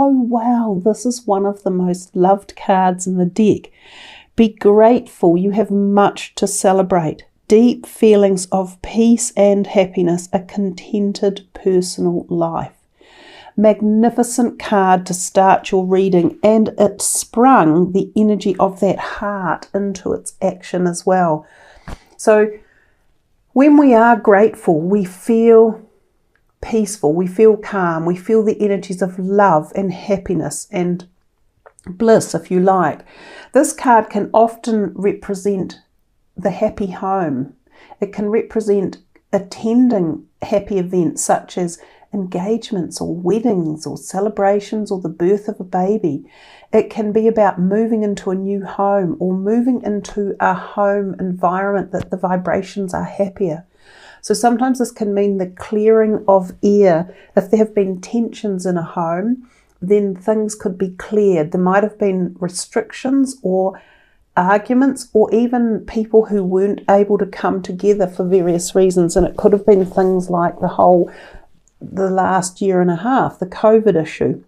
oh wow, this is one of the most loved cards in the deck. Be grateful, you have much to celebrate. Deep feelings of peace and happiness, a contented personal life. Magnificent card to start your reading, and it sprung the energy of that heart into its action as well. So when we are grateful, we feel peaceful, we feel calm, we feel the energies of love and happiness and bliss, if you like. This card can often represent the happy home. It can represent attending happy events such as engagements or weddings or celebrations or the birth of a baby. It can be about moving into a new home or moving into a home environment that the vibrations are happier. So sometimes this can mean the clearing of air. If there have been tensions in a home, then things could be cleared. There might have been restrictions or arguments or even people who weren't able to come together for various reasons. And it could have been things like the last year and a half, the COVID issue.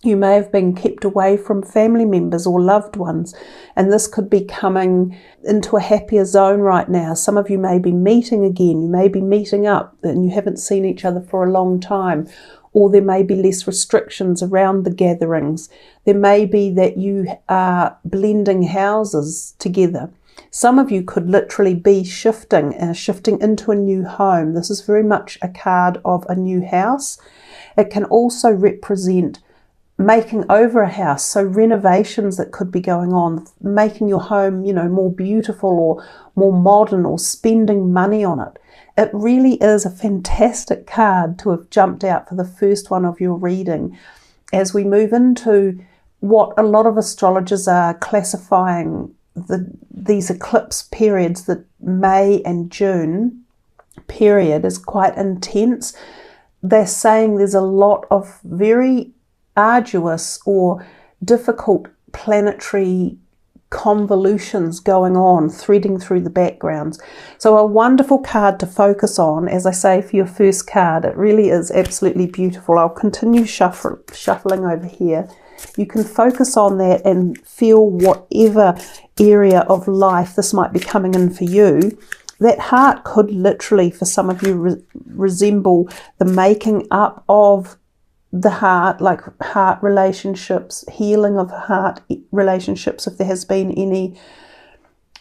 You may have been kept away from family members or loved ones, and this could be coming into a happier zone right now. Some of you may be meeting again, you may be meeting up and you haven't seen each other for a long time, or there may be less restrictions around the gatherings. There may be that you are blending houses together. Some of you could literally be shifting into a new home. This is very much a card of a new house. It can also represent making over a house, so renovations that could be going on, making your home, more beautiful or more modern, or spending money on it. It really is a fantastic card to have jumped out for the first one of your reading as we move into what a lot of astrologers are classifying these eclipse periods. The May and June period is quite intense. They're saying there's a lot of very arduous or difficult planetary convolutions going on, threading through the backgrounds. So a wonderful card to focus on, as I say, for your first card. It really is absolutely beautiful. I'll continue shuffling over here. You can focus on that and feel whatever area of life this might be coming in for you. That heart could literally, for some of you, resemble the making up of the heart, like heart relationships, healing of heart relationships, if there has been any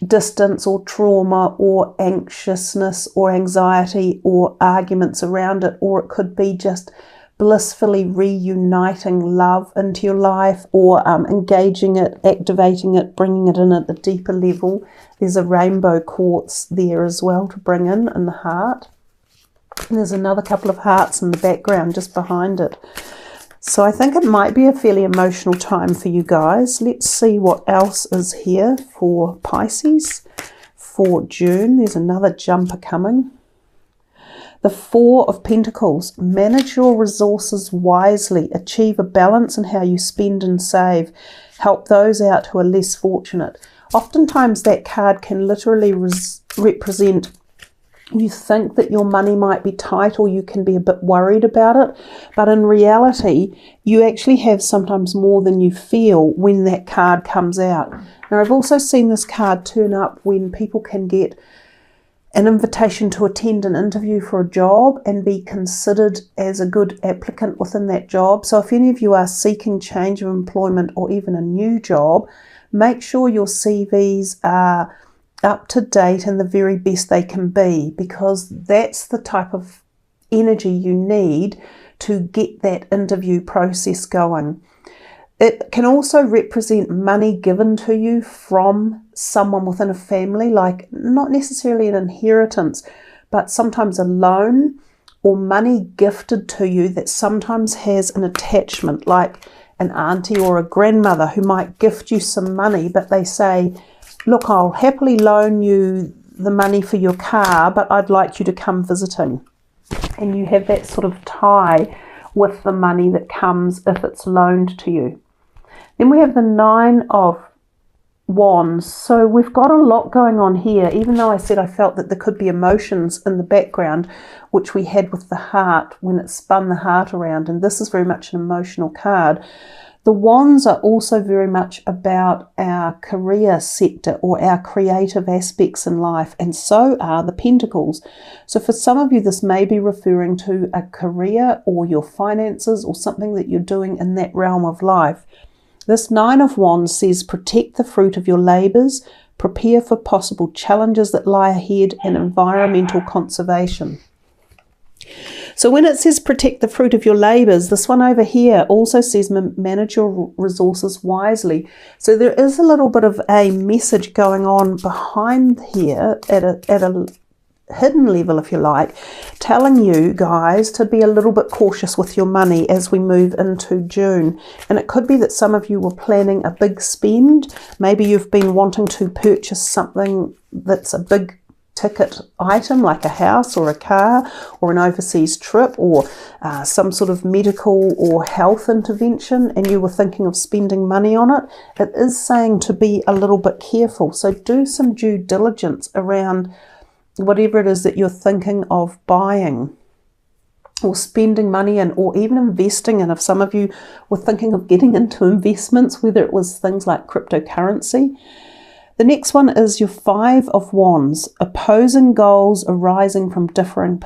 distance or trauma or anxiousness or anxiety or arguments around it. Or it could be just blissfully reuniting love into your life, or engaging it, activating it, bringing it in at a deeper level. There's a rainbow quartz there as well to bring in the heart. And there's another couple of hearts in the background just behind it. So I think it might be a fairly emotional time for you guys. Let's see what else is here for Pisces for June. There's another jumper coming. The Four of Pentacles. Manage your resources wisely. Achieve a balance in how you spend and save. Help those out who are less fortunate. Oftentimes that card can literally represent you think that your money might be tight, or you can be a bit worried about it. But in reality, you actually have sometimes more than you feel when that card comes out. Now, I've also seen this card turn up when people can get an invitation to attend an interview for a job and be considered as a good applicant within that job. So if any of you are seeking change of employment or even a new job, make sure your CVs are up to date and the very best they can be, because that's the type of energy you need to get that interview process going. It can also represent money given to you from someone within a family, like not necessarily an inheritance, but sometimes a loan or money gifted to you that sometimes has an attachment, like an auntie or a grandmother who might gift you some money, but they say, look, I'll happily loan you the money for your car, but I'd like you to come visiting. And you have that sort of tie with the money that comes if it's loaned to you. Then we have the Nine of Wands. So we've got a lot going on here, even though I said I felt that there could be emotions in the background, which we had with the heart when it spun the heart around, and this is very much an emotional card. The Wands are also very much about our career sector or our creative aspects in life, and so are the Pentacles. So for some of you, this may be referring to a career or your finances or something that you're doing in that realm of life. This Nine of Wands says protect the fruit of your labours, prepare for possible challenges that lie ahead, and environmental conservation. So when it says protect the fruit of your labours, this one over here also says manage your resources wisely. So there is a little bit of a message going on behind here at a hidden level, if you like, telling you guys to be a little bit cautious with your money as we move into June. And it could be that some of you were planning a big spend. Maybe you've been wanting to purchase something that's a big ticket item, like a house or a car or an overseas trip or some sort of medical or health intervention, and you were thinking of spending money on it. It is saying to be a little bit careful. So do some due diligence around whatever it is that you're thinking of buying or spending money in, or even investing in. If some of you were thinking of getting into investments, whether it was things like cryptocurrency. The next one is your Five of Wands, opposing goals arising from differing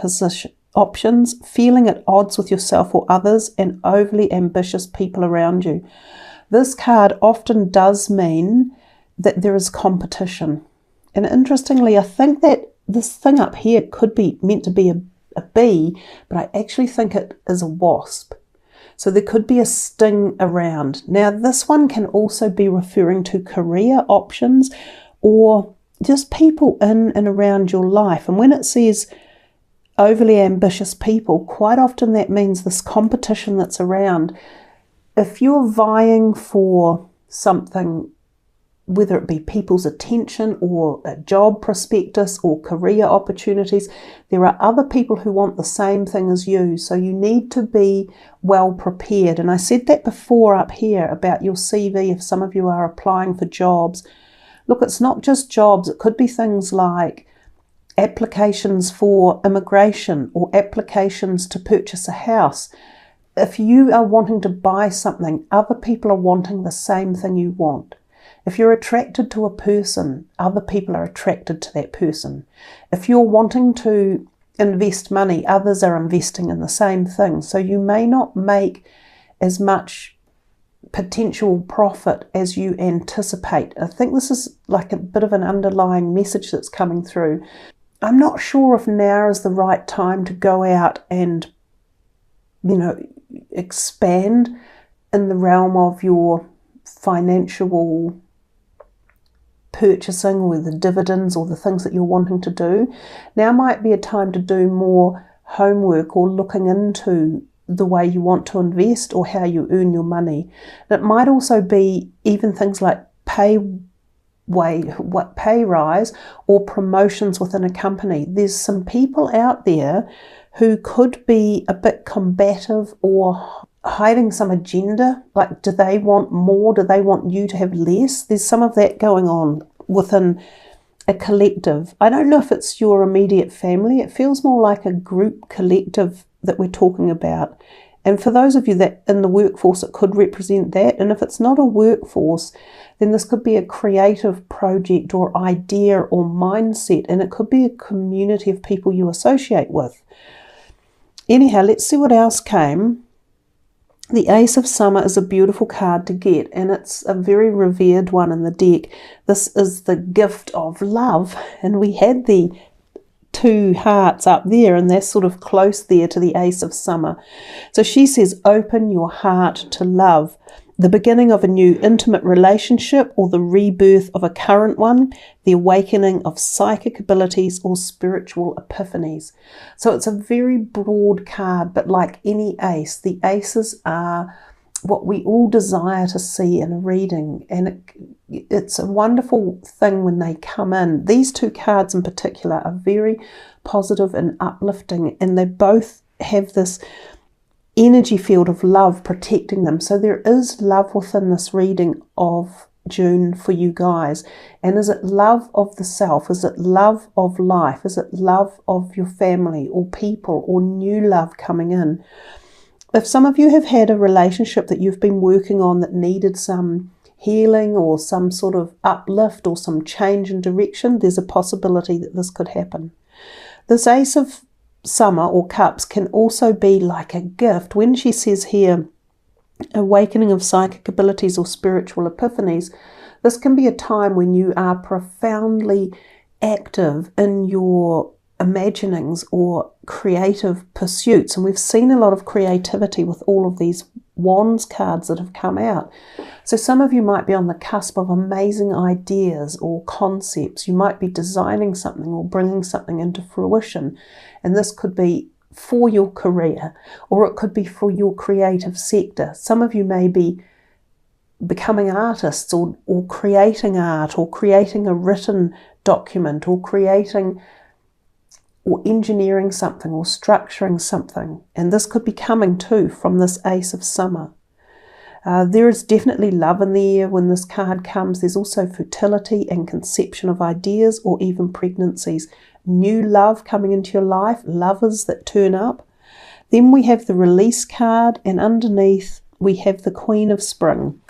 options, feeling at odds with yourself or others, and overly ambitious people around you. This card often does mean that there is competition. And interestingly, I think that this thing up here could be meant to be a bee, but I actually think it is a wasp. So there could be a sting around. Now, this one can also be referring to career options or just people in and around your life. And when it says overly ambitious people, quite often that means this competition that's around. If you're vying for something, whether it be people's attention or a job prospectus or career opportunities, there are other people who want the same thing as you. So you need to be well prepared. And I said that before up here about your CV, if some of you are applying for jobs. Look, it's not just jobs. It could be things like applications for immigration or applications to purchase a house. If you are wanting to buy something, other people are wanting the same thing you want. If you're attracted to a person, other people are attracted to that person. If you're wanting to invest money, others are investing in the same thing. So you may not make as much potential profit as you anticipate. I think this is like a bit of an underlying message that's coming through. I'm not sure if now is the right time to go out and, expand in the realm of your financial purchasing or the dividends or the things that you're wanting to do. Now might be a time to do more homework or looking into the way you want to invest or how you earn your money. It might also be even things like pay rise or promotions within a company. There's some people out there who could be a bit combative or hiding some agenda. Like, do they want more? Do they want you to have less? There's some of that going on within a collective. I don't know if it's your immediate family. It feels more like a group collective that we're talking about. And for those of you that in the workforce, it could represent that. And if it's not a workforce, then this could be a creative project or idea or mindset. And it could be a community of people you associate with. Anyhow, let's see what else came. The Ace of Summer is a beautiful card to get, and it's a very revered one in the deck. This is the gift of love, and we had the two hearts up there, and they're sort of close there to the Ace of Summer. So she says, open your heart to love. The beginning of a new intimate relationship or the rebirth of a current one, the awakening of psychic abilities or spiritual epiphanies. So it's a very broad card, but like any ace, the aces are what we all desire to see in a reading. And it's a wonderful thing when they come in. These two cards in particular are very positive and uplifting, and they both have this energy field of love protecting them. So there is love within this reading of June for you guys? And is it love of the self? Is it love of life? Is it love of your family or people or new love coming in? If some of you have had a relationship that you've been working on that needed some healing or some sort of uplift or some change in direction, there's a possibility that this could happen. This Ace of Summer or Cups can also be like a gift. When she says here, awakening of psychic abilities or spiritual epiphanies, this can be a time when you are profoundly active in your imaginings or creative pursuits. And we've seen a lot of creativity with all of these Wands cards that have come out. So some of you might be on the cusp of amazing ideas or concepts. You might be designing something or bringing something into fruition. And this could be for your career, or it could be for your creative sector. Some of you may be becoming artists or creating art or creating a written document or creating or engineering something or structuring something. And this could be coming too from this Ace of Summer. There is definitely love in the air when this card comes. There's also fertility and conception of ideas or even pregnancies. New love coming into your life, lovers that turn up. Then we have the Release card, and underneath we have the Queen of Spring.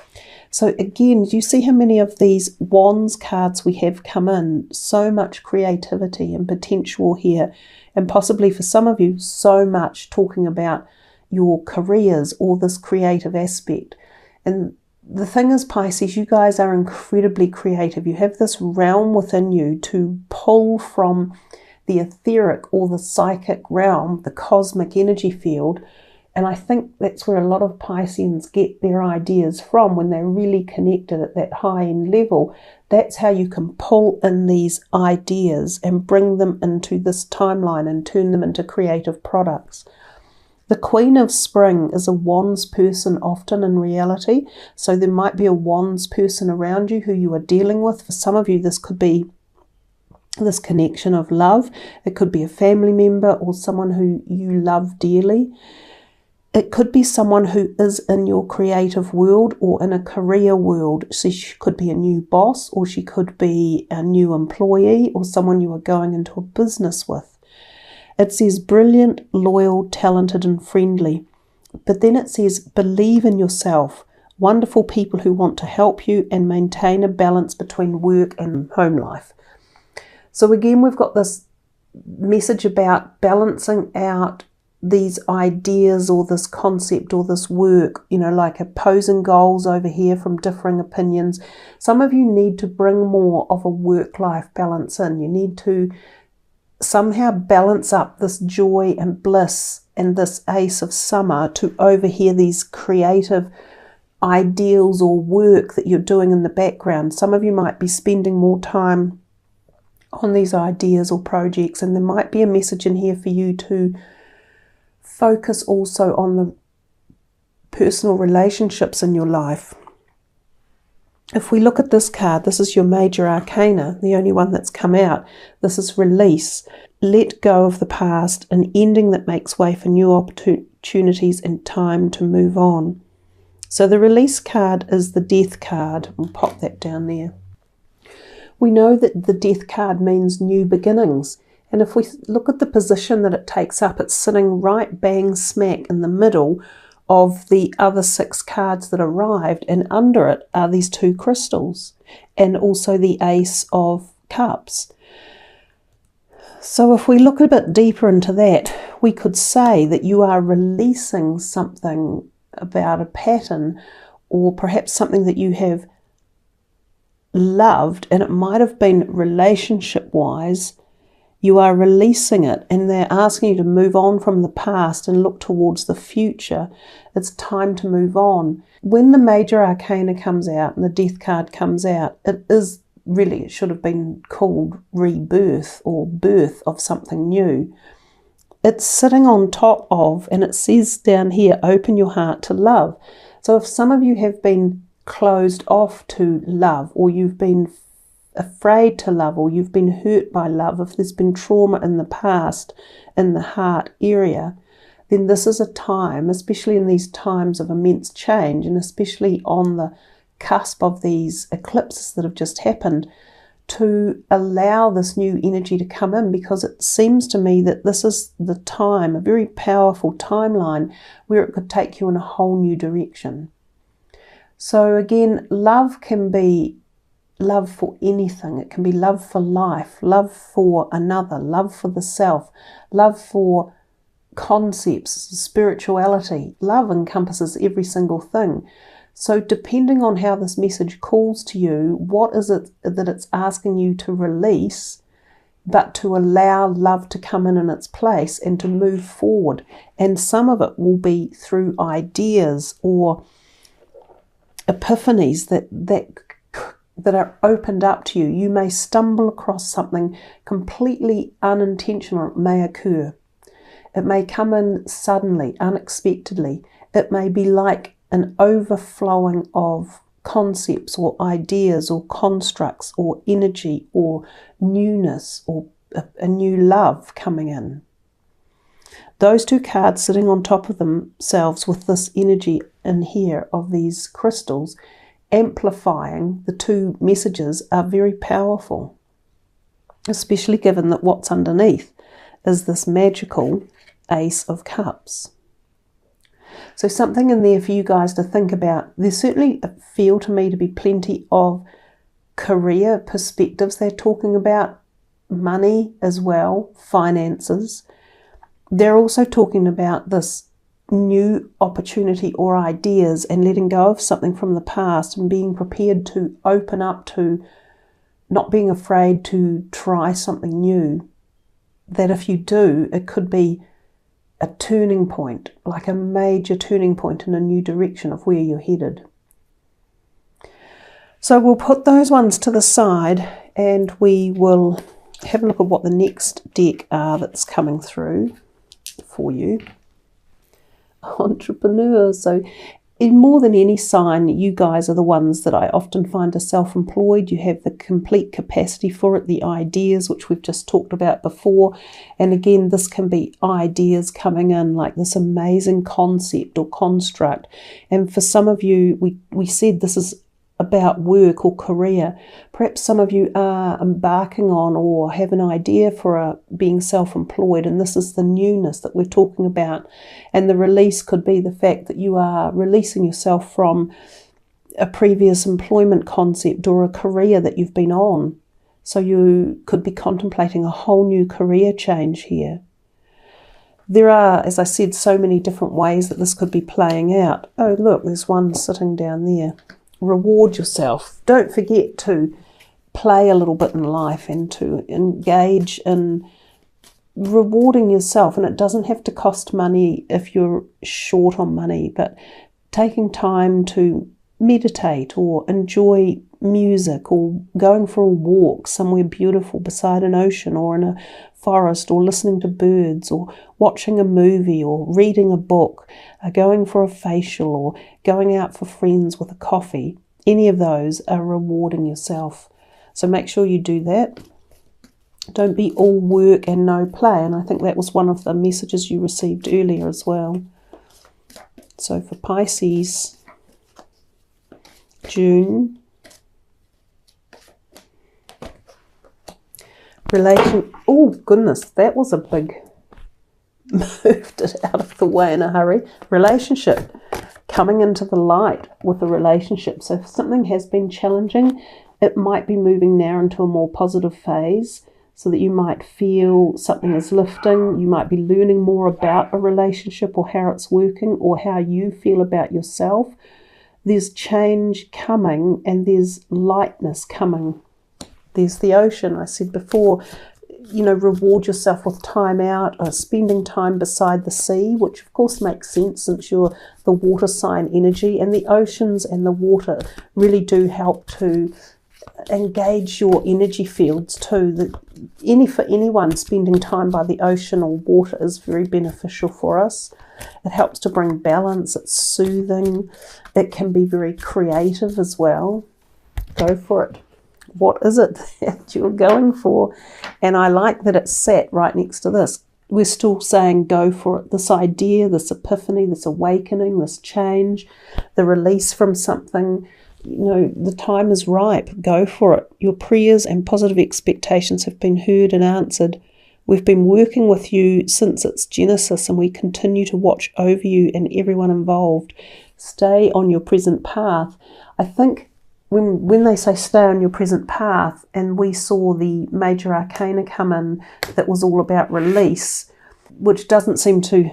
So again, do you see how many of these Wands cards we have come in? So much creativity and potential here, and possibly for some of you, so much talking about your careers or this creative aspect. And the thing is, Pisces, you guys are incredibly creative. You have this realm within you to pull from the etheric or the psychic realm, the cosmic energy field. And I think that's where a lot of Pisceans get their ideas from when they're really connected at that high-end level. That's how you can pull in these ideas and bring them into this timeline and turn them into creative products. The Queen of Spring is a Wands person often in reality. So there might be a Wands person around you who you are dealing with. For some of you, this could be this connection of love. It could be a family member or someone who you love dearly. It could be someone who is in your creative world or in a career world. So she could be a new boss, or she could be a new employee, or someone you are going into a business with. It says brilliant, loyal, talented and friendly. But then it says believe in yourself. Wonderful people who want to help you and maintain a balance between work and home life. So again, we've got this message about balancing out these ideas or this concept or this work, you know, like opposing goals over here from differing opinions. Some of you need to bring more of a work-life balance in. You need to somehow balance up this joy and bliss and this Ace of Summer to overhear these creative ideals or work that you're doing in the background. Some of you might be spending more time on these ideas or projects, and there might be a message in here for you to focus also on the personal relationships in your life. If we look at this card, this is your major arcana, the only one that's come out. This is release, let go of the past, an ending that makes way for new opportunities and time to move on. So the release card is the Death card. We'll pop that down there. We know that the Death card means new beginnings. And if we look at the position that it takes up, it's sitting right bang smack in the middle of the other 6 cards that arrived, and under it are these 2 crystals and also the Ace of Cups. So if we look a bit deeper into that, we could say that you are releasing something about a pattern, or perhaps something that you have loved, and it might have been relationship-wise. You are releasing it, and they're asking you to move on from the past and look towards the future. It's time to move on. When the major arcana comes out and the Death card comes out, it should have been called rebirth or birth of something new. It's sitting on top of, and it says down here, open your heart to love. So if some of you have been closed off to love, or you've been afraid to love, or you've been hurt by love, if there's been trauma in the past in the heart area, then this is a time, especially in these times of immense change, and especially on the cusp of these eclipses that have just happened to allow this new energy to come in, because it seems to me that this is the time, a very powerful timeline where it could take you in a whole new direction. So again, love can be love for anything. It can be love for life, love for another, love for the self, love for concepts, spirituality. Love encompasses every single thing. So depending on how this message calls to you, what is it that it's asking you to release, but to allow love to come in its place and to move forward. And some of it will be through ideas or epiphanies that are opened up to you. You may stumble across something completely unintentional. It may occur. It may come in suddenly, unexpectedly. It may be like an overflowing of concepts or ideas or constructs or energy or newness or a new love coming in. Those two cards sitting on top of themselves with this energy in here of these crystals amplifying the two messages are very powerful, especially given that what's underneath is this magical Ace of Cups. So something in there for you guys to think about. There's certainly feel to me to be plenty of career perspectives. They're talking about money as well, finances. They're also talking about this new opportunity or ideas and letting go of something from the past and being prepared to open up to not being afraid to try something new. That if you do, it could be a turning point, like a major turning point in a new direction of where you're headed. So we'll put those ones to the side and we will have a look at what the next deck are that's coming through for you. Entrepreneurs. So in more than any sign, you guys are the ones that I often find are self-employed. You have the complete capacity for it, the ideas, which we've just talked about before. And again, this can be ideas coming in like this amazing concept or construct. And for some of you, we said this is about work or career. Perhaps some of you are embarking on or have an idea for being self-employed, and this is the newness that we're talking about. And the release could be the fact that you are releasing yourself from a previous employment concept or a career that you've been on. So you could be contemplating a whole new career change here. There are, as I said, so many different ways that this could be playing out. Oh, look, there's one sitting down there. Reward yourself. Don't forget to play a little bit in life and to engage in rewarding yourself. And it doesn't have to cost money if you're short on money, but taking time to meditate or enjoy music or going for a walk somewhere beautiful beside an ocean or in a forest, or listening to birds, or watching a movie, or reading a book, going for a facial, or going out for friends with a coffee. Any of those are rewarding yourself. So make sure you do that. Don't be all work and no play. And I think that was one of the messages you received earlier as well. So for Pisces, June, oh goodness, that was a big, moved it out of the way in a hurry. Relationship, coming into the light with a relationship. So if something has been challenging, it might be moving now into a more positive phase, so that you might feel something is lifting. You might be learning more about a relationship or how it's working or how you feel about yourself. There's change coming and there's lightness coming. There's the ocean. I said before, reward yourself with time out or spending time beside the sea, which of course makes sense since you're the water sign energy, and the oceans and the water really do help to engage your energy fields too. For anyone, spending time by the ocean or water is very beneficial for us. It helps to bring balance. It's soothing. It can be very creative as well. Go for it. What is it that you're going for? And I like that it's sat right next to this. We're still saying go for it. This idea, this epiphany, this awakening, this change, the release from something. the time is ripe. Go for it. Your prayers and positive expectations have been heard and answered. We've been working with you since its genesis, and we continue to watch over you and everyone involved. Stay on your present path. I think when they say stay on your present path, and we saw the major arcana come in that was all about release, which doesn't seem to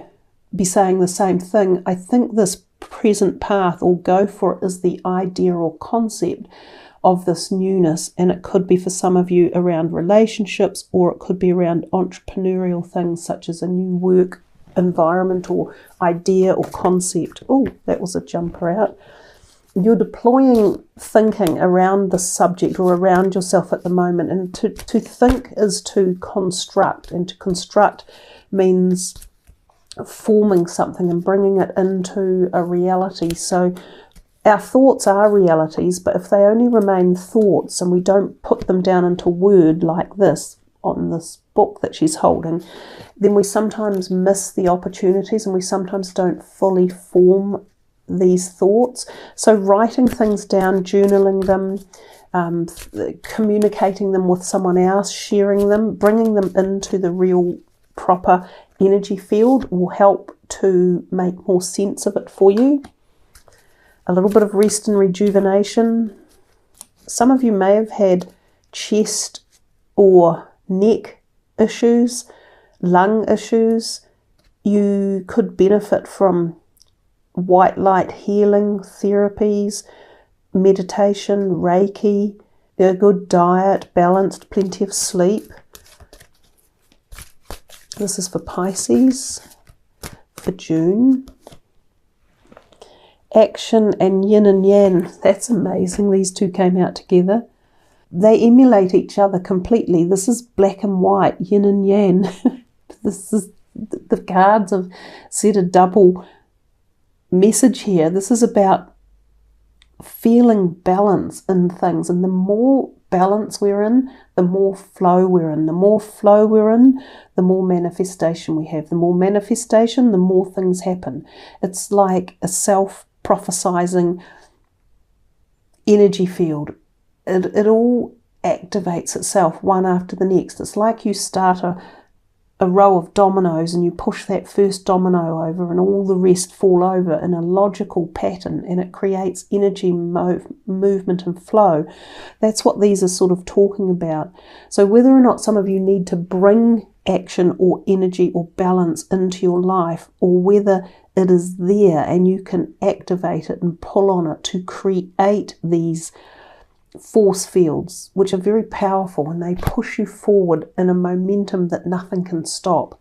be saying the same thing. I think this present path, or go for it, is the idea or concept of this newness, and it could be for some of you around relationships, or it could be around entrepreneurial things such as a new work environment or idea or concept. Oh, that was a jumper out. You're deploying thinking around the subject or around yourself at the moment, and to think is to construct, and to construct means forming something and bringing it into a reality. So our thoughts are realities, but if they only remain thoughts and we don't put them down into word like this on this book that she's holding, then we sometimes miss the opportunities, and we sometimes don't fully form these thoughts. So writing things down, journaling them, communicating them with someone else, sharing them, bringing them into the real proper energy field will help to make more sense of it for you. A little bit of rest and rejuvenation. Some of you may have had chest or neck issues, lung issues. You could benefit from white light healing therapies, meditation, Reiki, a good diet, balanced, plenty of sleep. This is for Pisces for June. Action and yin and yang. That's amazing. These two came out together. They emulate each other completely. This is black and white, yin and yang. This is, the cards have said a double message here. This is about feeling balance in things, and the more balance we're in, the more flow we're in. The more flow we're in, the more manifestation we have. The more manifestation, the more things happen. It's like a self-prophesizing energy field. It all activates itself one after the next. It's like you start a row of dominoes and you push that first domino over and all the rest fall over in a logical pattern, and it creates energy, movement and flow. That's what these are sort of talking about. So whether or not some of you need to bring action or energy or balance into your life, or whether it is there and you can activate it and pull on it to create these force fields, which are very powerful, and they push you forward in a momentum that nothing can stop.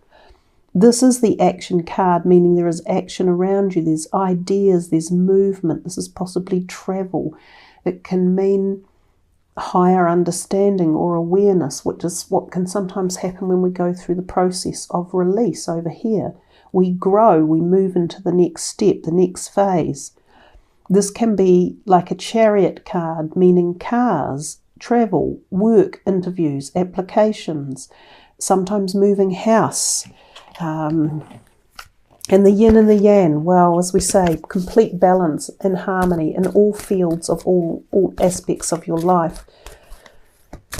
This is the action card, meaning there is action around you, there's ideas, there's movement. This is possibly travel. It can mean higher understanding or awareness, which is what can sometimes happen when we go through the process of release over here. We grow, we move into the next step, the next phase. This can be like a chariot card, meaning cars, travel, work, interviews, applications, sometimes moving house. And the yin and the yang, well, as we say, complete balance and harmony in all fields of all aspects of your life.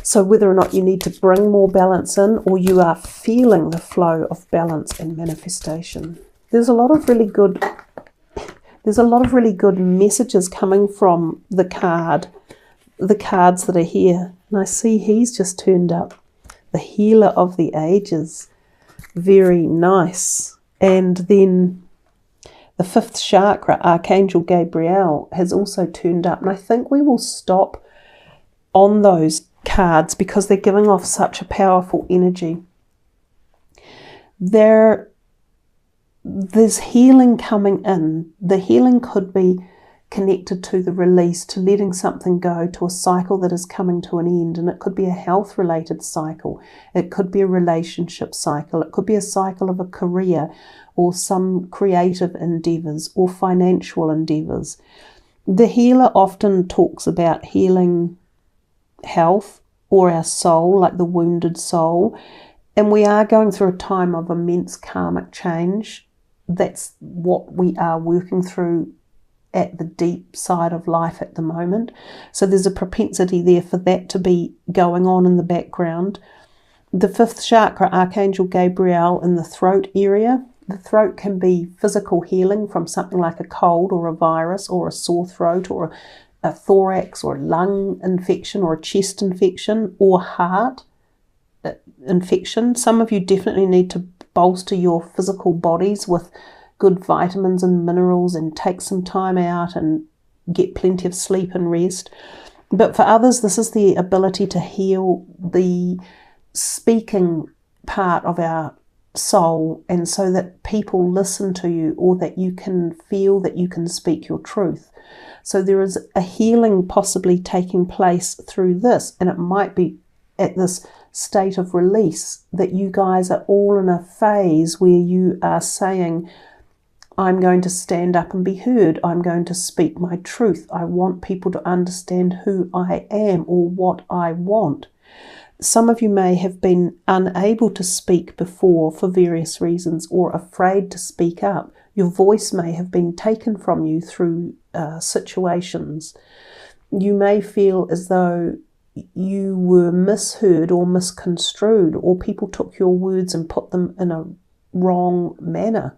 So whether or not you need to bring more balance in, or you are feeling the flow of balance and manifestation. There's a lot of really good messages coming from the cards that are here. And I see he's just turned up. The healer of the ages. Very nice. And then the fifth chakra, Archangel Gabriel, has also turned up. And I think we will stop on those cards because they're giving off such a powerful energy. There's healing coming in. The healing could be connected to the release, to letting something go, to a cycle that is coming to an end. And it could be a health-related cycle. It could be a relationship cycle. It could be a cycle of a career or some creative endeavors or financial endeavors. The healer often talks about healing health or our soul, like the wounded soul. And we are going through a time of immense karmic change. That's what we are working through at the deep side of life at the moment. So there's a propensity there for that to be going on in the background. The fifth chakra, Archangel Gabriel, in the throat area. The throat can be physical healing from something like a cold or a virus or a sore throat or a thorax or lung infection or a chest infection or heart infection. Some of you definitely need to bolster your physical bodies with good vitamins and minerals and take some time out and get plenty of sleep and rest. But for others, this is the ability to heal the speaking part of our soul, and so that people listen to you, or that you can feel that you can speak your truth. So there is a healing possibly taking place through this, and it might be at this state of release that you guys are all in a phase where you are saying, I'm going to stand up and be heard. I'm going to speak my truth. I want people to understand who I am or what I want. Some of you may have been unable to speak before for various reasons, or afraid to speak up. Your voice may have been taken from you through situations. You may feel as though you were misheard or misconstrued, or people took your words and put them in a wrong manner.